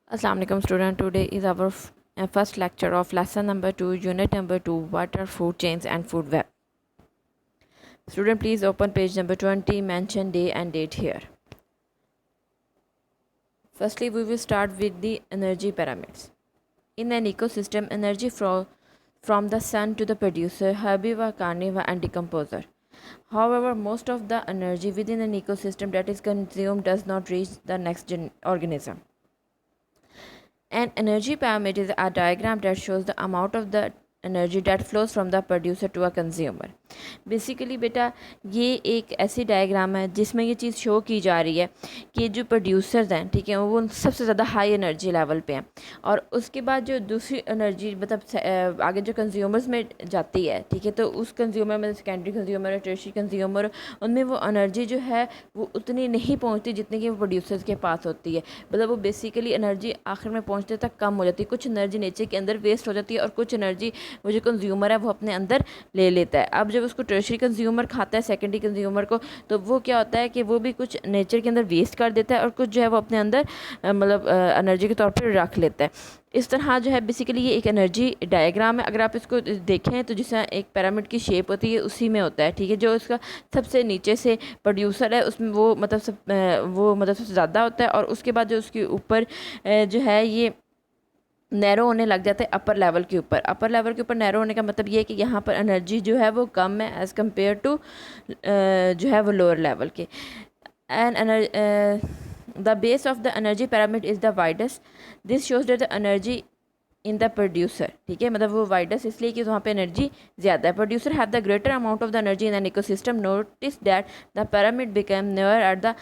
Assalamu alaikum student. Today is our first lecture of lesson number 2, unit number 2, water, food chains and food web. Student, please open page number 20, mention day and date here. Firstly, we will start with the energy pyramids. In an ecosystem, energy from the sun to the producer, herbivore, carnivore and decomposer. However, most of the energy within an ecosystem that is consumed does not reach the next organism. An energy pyramid is a diagram that shows the amount of the energy that flows from the producer to a consumer. Basically बेटा ये एक ऐसी diagram है जिसमें ये चीज़ show की जा रही है कि जो प्रोड्यूसर्स हैं, ठीक है, वो सबसे ज़्यादा हाई एनर्जी लेवल पे हैं और उसके बाद जो दूसरी एनर्जी मतलब आगे जो कंज्यूमर्स में जाती है, ठीक है, तो उस कंज्यूमर में सेकेंडरी कंज्यूमर और टर्शियरी कंज्यूमर उनमें वो एनर्जी जो है वो उतनी नहीं पहुँचती जितनी कि वो प्रोड्यूसर्स के पास होती है. मतलब वो बेसिकली एनर्जी आखिर में पहुँचते तक कम हो जाती है. कुछ एनर्जी नेचर के अंदर वेस्ट हो जाती है और कुछ एनर्जी वो जो कंज्यूमर है वो अपने अंदर ले लेता है. अब जब उसको टर्शियरी कंज्यूमर खाता है सेकेंडरी कंज्यूमर को, तो वो क्या होता है कि वो भी कुछ नेचर के अंदर वेस्ट कर देता है और कुछ जो है वो अपने अंदर मतलब एनर्जी के तौर पर रख लेता है. इस तरह जो है बेसिकली ये एक एनर्जी डायग्राम है. अगर आप इसको देखें तो जिस एक पिरामिड की शेप होती है उसी में होता है, ठीक है. जो इसका सबसे नीचे से प्रोड्यूसर है उसमें वो मतलब सबसे ज़्यादा होता है और उसके बाद जो उसके ऊपर जो है ये नैरो होने लग जाता है अपर लेवल के ऊपर. अपर लेवल के ऊपर नैरो होने का मतलब ये है कि यहाँ पर एनर्जी जो है वो कम है एज़ कम्पेयर टू जो है वो लोअर लेवल के. And the base of the energy pyramid is the widest. This shows that the energy in the producer, ठीक है, मतलब वो वाइडेस्ट इसलिए कि वहाँ पे एनर्जी ज़्यादा है. Producer have the greater amount of the energy in an ecosystem. Notice that the pyramid become near at the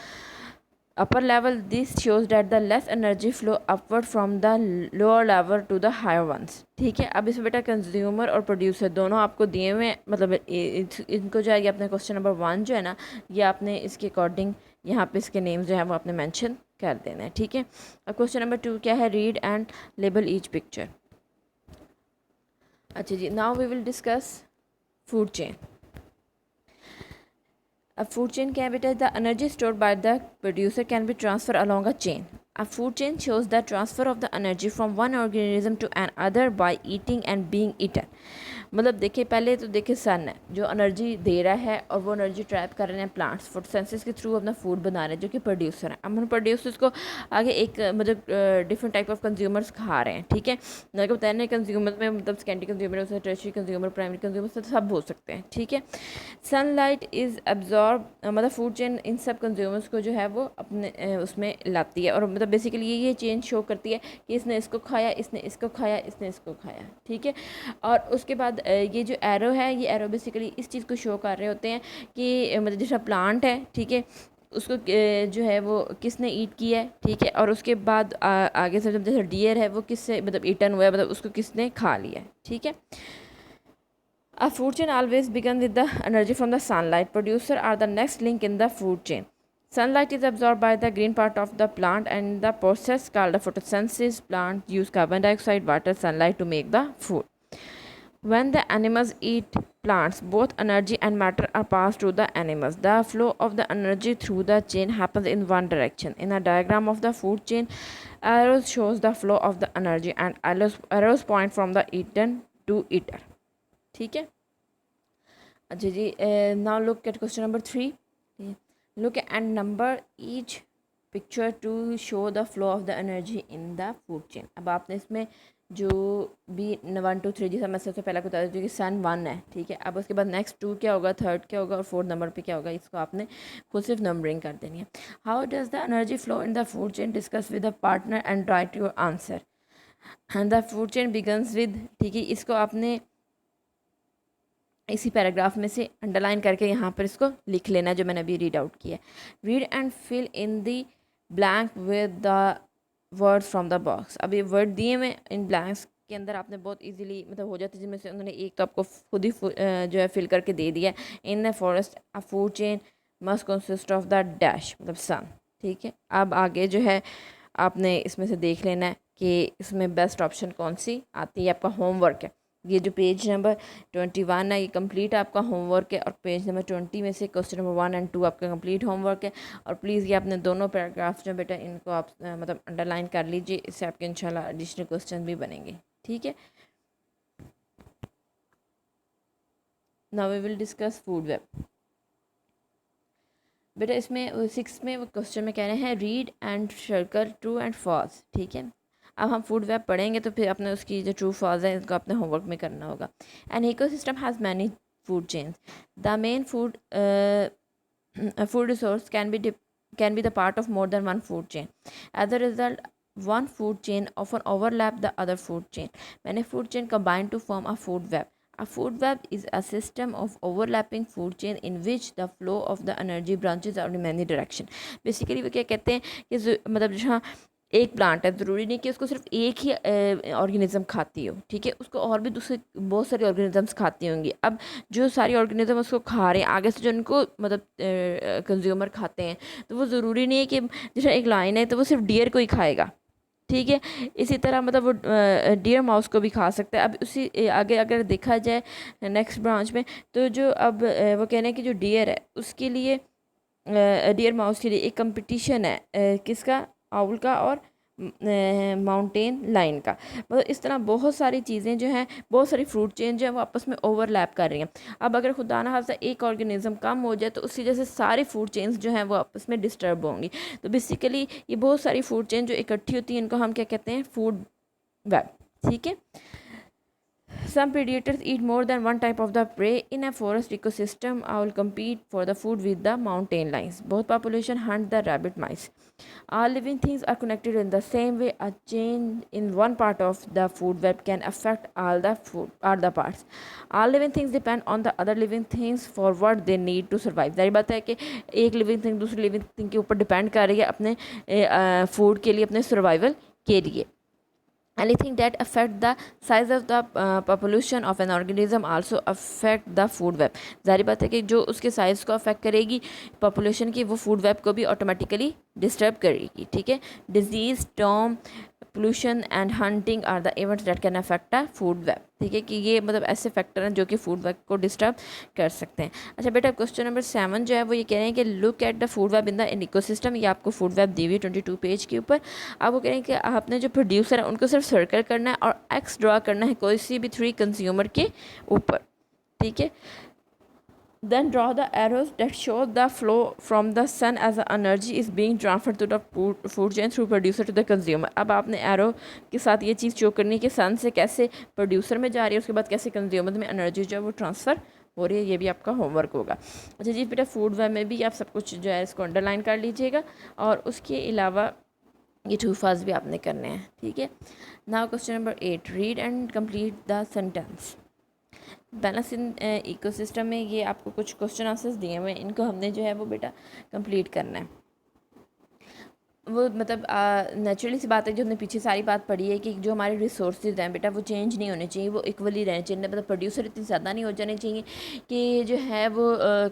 upper level. This shows that the less energy flow upward from the lower level to the higher ones. ठीक है. अब इसमें बेटा consumer और producer दोनों आपको दिए हुए हैं. मतलब इनको जो है ये अपने क्वेश्चन नंबर 1 जो है ना, ये आपने इसके अकॉर्डिंग यहाँ पे इसके नेम्स जो है वो आपने मेंशन कर देना है, ठीक है. अब क्वेश्चन नंबर 2 क्या है, read and label each picture. अच्छा जी, now we will discuss food chain. अब फूड चेन क्या है बेटा, the energy stored by the producer can be transfer along a chain. A food chain shows the transfer of the energy from one organism to another by eating and being eaten. मतलब देखिए पहले तो देखिए सन है जो energy दे रहा है और वो एनर्जी ट्रैप कर रहे हैं प्लांट्स फोटोसिंथेसिस के थ्रू अपना फूड बना रहे हैं जो कि प्रोड्यूसर हैं. अब उन प्रोड्यूसर्स को आगे एक मतलब डिफरेंट टाइप ऑफ कंज्यूमर्स खा रहे हैं, ठीक है. मेरे को बताया कंज्यूमर में मतलब secondary consumer, tertiary consumer, primary consumer सब हो सकते हैं, ठीक है. सनलाइट इज़ एब्जॉर्ब मतलब फूड चेन इन सब कंज्यूमर्स को जो है वो अपने उसमें लाती है और मतलब बेसिकली ये चेन शो करती है कि इसने इसको खाया, इसने इसको खाया, इसने इसको खाया, ठीक है. और उसके बाद ये जो एरो है, ये एरो बेसिकली इस चीज़ को शो कर रहे होते हैं कि मतलब जैसा प्लांट है, ठीक है, उसको जो है वो किसने ईट किया है, ठीक है. और उसके बाद आगे से जैसे डियर है वो किससे मतलब ईटन हुआ है, मतलब उसको किसने खा लिया है, ठीक है. A food chain always begins with the energy from the sunlight. Producer are the next link in the food chain. Sunlight is absorbed by the green part of the plant and the process called the photosynthesis. Plant use carbon dioxide, water, sunlight to make the food. When the animals eat plants, both energy and matter are passed to the animals. The flow of the energy through the chain happens in one direction. In a diagram of the food chain, arrows shows the flow of the energy and arrows point from the eaten to eater. ठीक है. अच्छा जी, now look at question number 3. Look and number each picture to show the flow of the energy in the food chain. अब आपने इसमें जो भी 1 2 3 जैसा मैं सबसे पहले बता देती हूँ कि सन 1 है, ठीक है. अब उसके बाद नेक्स्ट 2 क्या होगा, थर्ड क्या होगा और 4th नंबर पे क्या होगा, इसको आपने खुद सिर्फ नंबरिंग कर देनी है. How does the energy flow in the food chain, discuss with the partner and right your answer. And the food chain begins with, ठीक है, इसको आपने इसी पैराग्राफ में से अंडरलाइन करके यहाँ पर इसको लिख लेना जो मैंने अभी रीड आउट किया. Read and fill in the blank with the words from the box. अब ये वर्ड दिए हुए इन ब्लैंक्स के अंदर आपने बहुत इजीली मतलब हो जाती है, जिनमें से उन्होंने एक तो आपको खुद ही जो है फिल करके दे दिया. In the forest a food chain must consist of the dash मतलब सन, ठीक है. अब आगे जो है आपने इसमें से देख लेना है कि इसमें बेस्ट ऑप्शन कौन सी आती है. आपका होमवर्क है ये जो पेज नंबर 21 है ये कंप्लीट आपका होमवर्क है, और पेज नंबर 20 में से क्वेश्चन नंबर 1 और 2 आपका कंप्लीट होमवर्क है। और प्लीज़ ये आपने दोनों पैराग्राफ्स जो बेटा इनको आप मतलब अंडरलाइन कर लीजिए, इससे आपके इंशाल्लाह एडिशनल क्वेश्चन भी बनेंगे, ठीक है। Now we will discuss food web. बेटा इसमें 6 में वो क्वेश्चन में कह रहे हैं read and circle true and false, ठीक है। अब हम फूड वेब पढ़ेंगे तो फिर अपने उसकी जो ट्रू फॉल्स है इसको अपने होमवर्क में करना होगा। An ecosystem has many food chains, the main food resource can be the part of more than one food chain. As a result, one food chain often overlap the other food chain. Many food chain combine to form a food web. A food web is a system of overlapping food chain in which the flow of the energy branches out in many direction. Basically वो क्या कहते हैं कि मतलब जहाँ एक plant है, ज़रूरी नहीं कि उसको सिर्फ एक ही ऑर्गेनिज्म खाती हो, ठीक है, उसको और भी दूसरे बहुत सारे ऑर्गेनिजम्स खाती होंगी। अब जो सारी ऑर्गेनिज्म उसको खा रहे हैं, आगे से जो उनको मतलब कंज्यूमर खाते हैं, तो वो ज़रूरी नहीं है कि जैसे एक लाइन है तो वो सिर्फ डियर को ही खाएगा, ठीक है। इसी तरह मतलब वो डियर माउस को भी खा सकता है। अब उसी आगे अगर देखा जाए नेक्स्ट ब्रांच में, तो जो अब वो कह रहे हैं कि जो डियर है उसके लिए डियर माउस के लिए एक कंपटीशन है किसका, आउल का और माउंटेन लाइन का। मतलब इस तरह बहुत सारी चीज़ें जो हैं, बहुत सारी फ्रूट चेन जो है वो आपस में ओवरलैप कर रही हैं। अब अगर खुदा ना खास्ता एक ऑर्गेनिज्म कम हो जाए तो उसकी वजह से सारी फूड चेन्स जो हैं वो आपस में डिस्टर्ब होंगी। तो बेसिकली ये बहुत सारी फूड चेन जो इकट्ठी होती हैं इनको हम क्या कहते हैं, फूड वेब, ठीक है। Some predators eat more than one type of the prey. In a forest ecosystem, owl compete for the food with the mountain lions. Both population hunt the rabbit mice. All living things are connected in the same way. A change in one part of the food web can affect all the parts. All living things depend on the other living things for what they need to survive. जाहिर बात है कि एक living thing दूसरी living thing के ऊपर depend कर रही है अपने फूड के लिए, अपने सर्वाइवल के लिए। Anything that affect the size of the population of an organism also affect the food web. जाहिर बात है कि जो उसके साइज़ को अफेक्ट करेगी पॉपुलेशन की, वो फूड वेब को भी ऑटोमेटिकली डिस्टर्ब करेगी, ठीक है। Disease, storm, pollution and hunting are the events that can affect a food web, ठीक है, कि ये मतलब ऐसे फैक्टर हैं जो कि फूड वेब को डिस्टर्ब कर सकते हैं। अच्छा बेटा क्वेश्चन नंबर 7 जो है वो ये कह रहे हैं कि look at the food web in the ecosystem. ये आपको फूड वेब दी हुई 22 पेज के ऊपर। अब वो कह रहे हैं कि आपने जो प्रोड्यूसर है उनको सिर्फ सर्कल करना है और एक्स ड्रा करना है कोई सी भी 3 कंज्यूमर के ऊपर, ठीक है। Then draw the arrows that show the flow from the sun as the energy is being transferred to the food chain through producer to the consumer. अब आपने एरो के साथ ये चीज़ शो करनी है कि सन से कैसे प्रोड्यूसर में जा रही है, उसके बाद कैसे कंज्यूमर में एनर्जी जो है वो ट्रांसफ़र हो रही है। ये भी आपका होमवर्क होगा। अच्छा जी बेटा फूड वेब में भी आप सब कुछ जो है इसको अंडरलाइन कर लीजिएगा, और उसके अलावा ये ट्रू फॉल्स भी आपने करने हैं, ठीक है। Now question number 8, read and complete the sentence. Balance in ecosystem में ये आपको कुछ क्वेश्चन आंसर्स दिए हुए हैं, इनको हमने जो है वो बेटा कंप्लीट करना है। वो मतलब नेचुरली सी बात है, जो हमने पीछे सारी बात पढ़ी है कि जो हमारे रिसोर्सेज हैं बेटा वो चेंज नहीं होने चाहिए, वो इक्वली रहने चाहिए। मतलब प्रोड्यूसर इतनी ज़्यादा नहीं हो जाने चाहिए कि जो है वो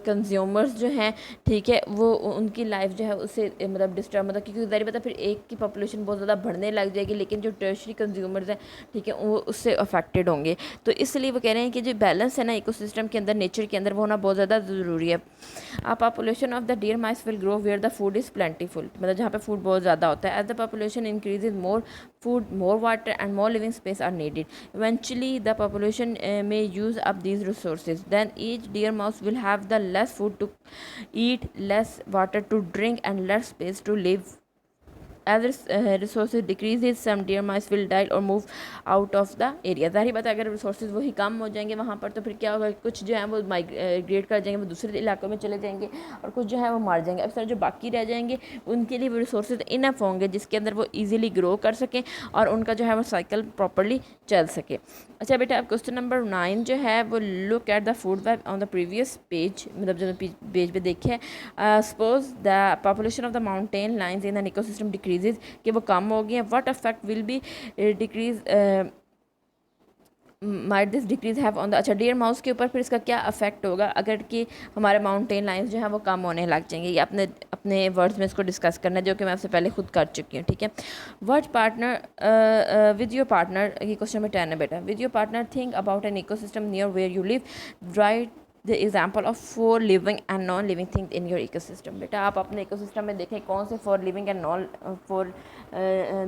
कंज्यूमर्स जो हैं, ठीक है, वो उनकी लाइफ जो है उससे मतलब डिस्टर्ब, मतलब क्योंकि ज़ाहिर बात है फिर एक की पॉपुलेशन बहुत ज़्यादा बढ़ने लग जाएगी, लेकिन जो टर्शरी कंज्यूमर्स हैं, ठीक है, वो उससे अफेक्टेड होंगे। तो इसलिए वो कह रहे हैं कि जो बैलेंस है ना इकोसिस्टम के अंदर, नेचर के अंदर, वो होना बहुत ज़्यादा ज़रूरी है। A population of the deer mice will grow where the food is plentiful. मतलब जहाँ पे फूड बहुत ज़्यादा होता है। As the population increases more food, more water and more living space are needed. Eventually the population may use up these resources. Then each deer mouse will have the less food to eat, less water to drink and less space to live. As resources decreases, some deer mice will die or move out of the area. ज़ाहिर बात है अगर resources वही कम हो जाएंगे वहाँ पर, तो फिर क्या होगा, कुछ जो है वो माइग्रेट कर जाएंगे, वो दूसरे इलाकों में चले जाएंगे, और कुछ जो है वो मार जाएंगे। अब सर जो बाकी रह जाएंगे उनके लिए वो रिसोर्सेज इनफ होंगे जिसके अंदर वो ईजिली ग्रो कर सकें और उनका जो है वो साइकिल प्रॉपरली चल सके। अच्छा बेटा अब क्वेश्चन नंबर 9 जो है वो look at the food web on the previous page, मतलब जो पेज पे देखे, suppose the population of the mountain lines in an ecosystem decreases, कि वो कम हो गई हैं। What effect will be decrease might this decrease have on the, अच्छा डियर माउस के ऊपर फिर इसका क्या अफेक्ट होगा अगर कि हमारे माउंटेन लाइन्स जो है वो कम होने लग जाएंगे। ये अपने अपने वर्ड्स में इसको डिस्कस करना है, जो कि मैं आपसे पहले खुद कर चुकी हूँ, ठीक है। Word partner with your partner, ये क्वेश्चन नंबर 10 है बेटा। With your partner think about an ecosystem near where you live, write the example of 4 living and non living things in your ecosystem. बेटा आप अपने इकोसिस्टम में देखें कौन से 4 living and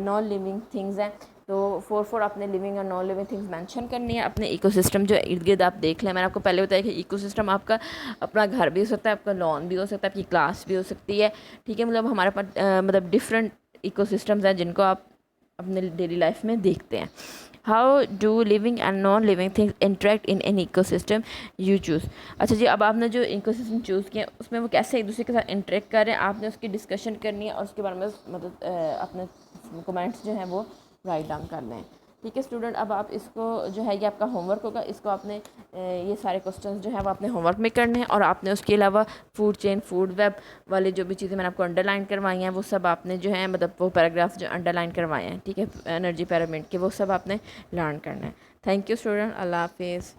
non living things हैं। तो 4 अपने लिविंग और नॉन लिविंग थिंग्स मेंशन करनी है। अपने इकोसिस्टम जो इर्द गिर्द आप देख लें, मैंने आपको पहले बताया कि इकोसिस्टम आपका अपना घर भी हो सकता है, आपका लॉन भी हो सकता है, आपकी क्लास भी हो सकती है, ठीक है। मतलब हमारे पास मतलब डिफरेंट इकोसिस्टम्स हैं जिनको आप अपने डेली लाइफ में देखते हैं। How do living and non living things interact in an ecosystem you choose. अच्छा जी, अब आपने जो इकोसिस्टम चूज़ किया उसमें वो कैसे एक दूसरे के साथ इंटरेक्ट कर रहे हैं, आपने उसकी डिस्कशन करनी है और उसके बारे में मतलब अपने कमेंट्स जो हैं वो राइट डाउन करने हैं, ठीक है स्टूडेंट। अब आप इसको जो है ये आपका होमवर्क होगा, इसको आपने ये सारे क्वेश्चंस जो है वो आपने होमवर्क में करने हैं। और आपने उसके अलावा फूड चेन, फूड वेब वाले जो भी चीज़ें मैंने आपको अंडरलाइन करवाई हैं वो सब आपने जो है मतलब वो पैराग्राफ्स जो अंडरलाइन करवाए हैं, ठीक है, एनर्जी पिरामिड के, वो सब आपने लर्न करना है। थैंक यू स्टूडेंट, अल्लाह हाफिज़।